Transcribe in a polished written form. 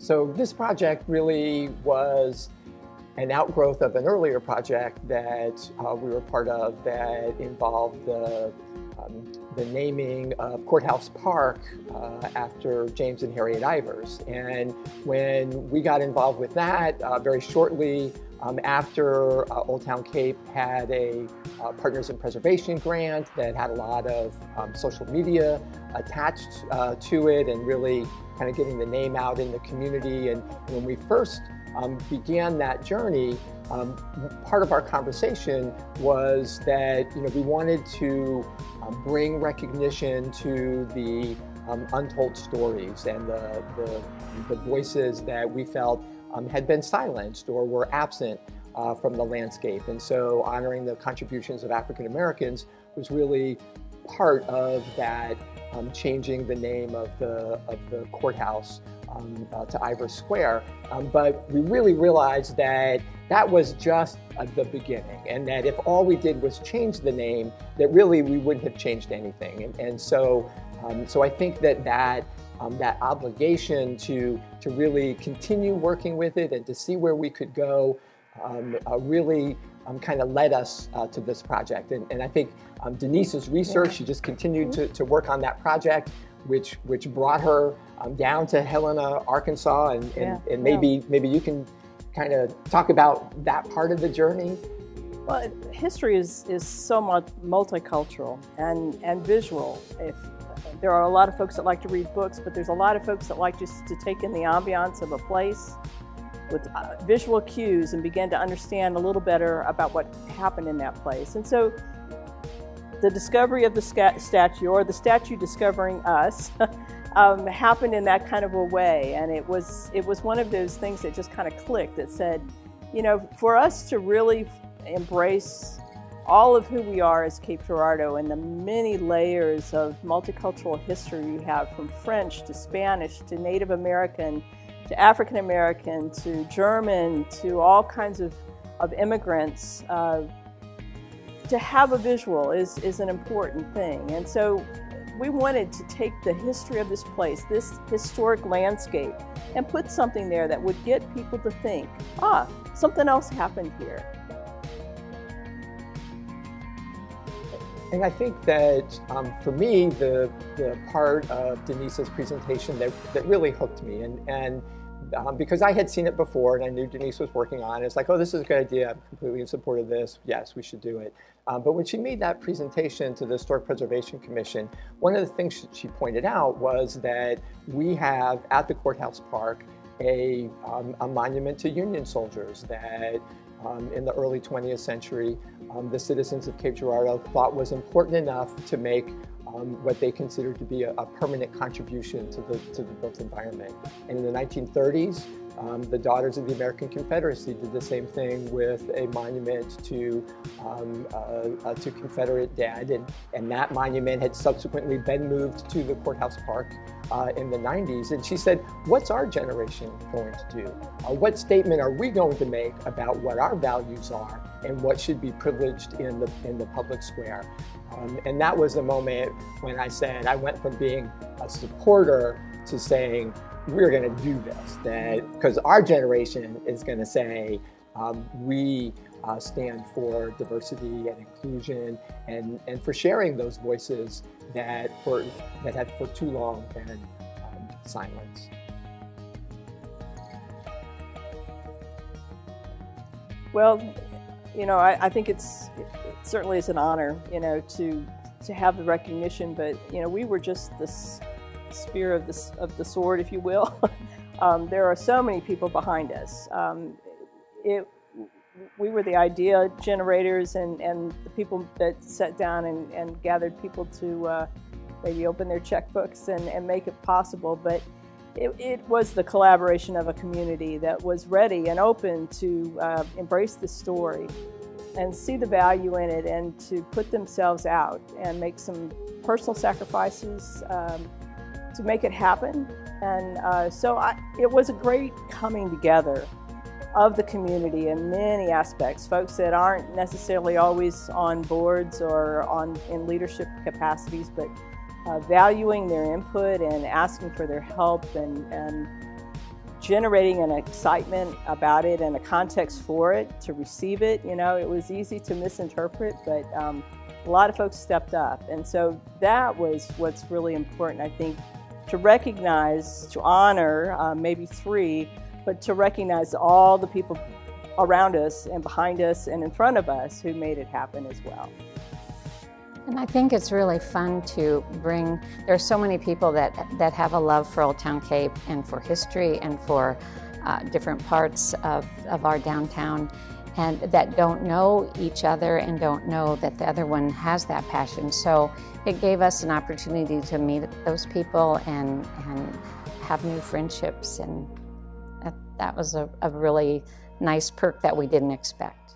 So this project really was an outgrowth of an earlier project that we were part of that involved the naming of Courthouse Park after James and Harriet Ivers. And when we got involved with that, very shortly after Old Town Cape had a Partners in Preservation grant that had a lot of social media attached to it and really kind of getting the name out in the community. And when we first began that journey, part of our conversation was that we wanted to bring recognition to the untold stories and the voices that we felt had been silenced or were absent from the landscape. And so honoring the contributions of African Americans was really part of that changing the name of the courthouse to Ivers Square. But we really realized that that was just the beginning, and that if all we did was change the name, that really we wouldn't have changed anything. And so I think that obligation to really continue working with it and to see where we could go really kind of led us to this project. And I think Denise's research, she just continued to work on that project, which brought her down to Helena, Arkansas, and maybe you can kind of talk about that part of the journey. Well, history is so much multicultural and visual. There are a lot of folks that like to read books, but there's a lot of folks that like just to take in the ambiance of a place with visual cues and begin to understand a little better about what happened in that place. And so the discovery of the statue, or the statue discovering us, happened in that kind of a way. And it was one of those things that just kind of clicked, that said, for us to really embrace all of who we are as Cape Girardeau and the many layers of multicultural history we have, from French to Spanish to Native American to African American to German to all kinds of immigrants, to have a visual is an important thing. And so we wanted to take the history of this place, this historic landscape, and put something there that would get people to think, something else happened here. And I think that for me, the part of Denise's presentation that really hooked me, and because I had seen it before and I knew Denise was working on it, it's like, oh, this is a good idea, I'm completely in support of this, yes, we should do it. But when she made that presentation to the Historic Preservation Commission, one of the things she pointed out was that we have at the Courthouse Park a monument to Union soldiers that in the early 20th century, the citizens of Cape Girardeau thought was important enough to make what they considered to be a permanent contribution to the built environment. And in the 1930s, the Daughters of the American Confederacy did the same thing with a monument to Confederate dead, and that monument had subsequently been moved to the Courthouse Park in the 90s. And she said, what's our generation going to do? What statement are we going to make about what our values are and what should be privileged in the public square? And that was the moment when I said, I went from being a supporter to saying, we're going to do this, because our generation is going to say, we stand for diversity and inclusion and for sharing those voices that had for too long been silenced. Well, I think it certainly is an honor, to have the recognition, but we were just the spear of the sword, if you will. There are so many people behind us. We were the idea generators and the people that sat down and gathered people to maybe open their checkbooks and make it possible. But it was the collaboration of a community that was ready and open to embrace the story and see the value in it, and to put themselves out and make some personal sacrifices to make it happen. And so it was a great coming together of the community in many aspects. Folks that aren't necessarily always on boards or in leadership capacities, but valuing their input and asking for their help and generating an excitement about it and a context for it to receive it. You know, it was easy to misinterpret, but a lot of folks stepped up. And so that was what's really important, I think, to recognize, to honor, maybe three, but to recognize all the people around us and behind us and in front of us who made it happen as well. And I think it's really fun to bring, there are so many people that have a love for Old Town Cape and for history and for different parts of our downtown, and that don't know each other and don't know that the other one has that passion. So it gave us an opportunity to meet those people and have new friendships, and that was a really nice perk that we didn't expect.